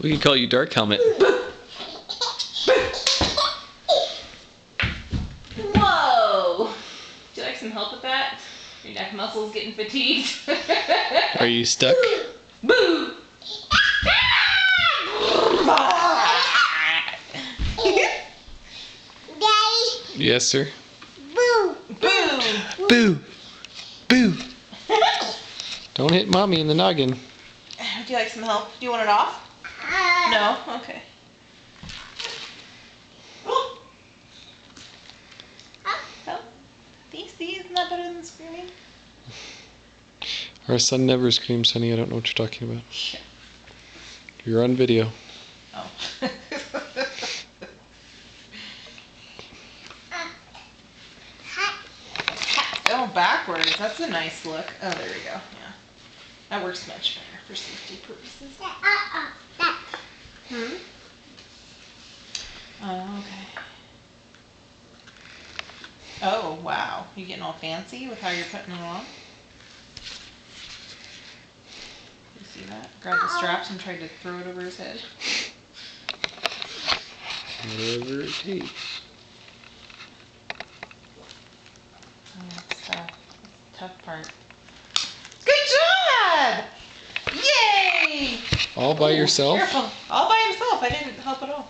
We can call you Dark Helmet. Whoa! Would you like some help with that? Your neck muscles getting fatigued. Are you stuck? Boo! Daddy. Yes, sir. Boo. Boo! Boo! Boo! Don't hit mommy in the noggin. Would you like some help? Do you want it off? No? Okay. Help? DC, isn't that better than screaming? Our son never screams, honey. I don't know what you're talking about. Shit. You're on video. Oh. Go backwards. That's a nice look. Oh, there we go. Yeah. That works much better for safety purposes. Hmm? Oh, okay. Oh, wow. You getting all fancy with how you're putting it on? You see that? Grab the straps and tried to throw it over his head. Whatever it takes. Oh, that's tough. That's the tough part. Good job! Yay! All by yourself? Careful. All by himself. I didn't help at all.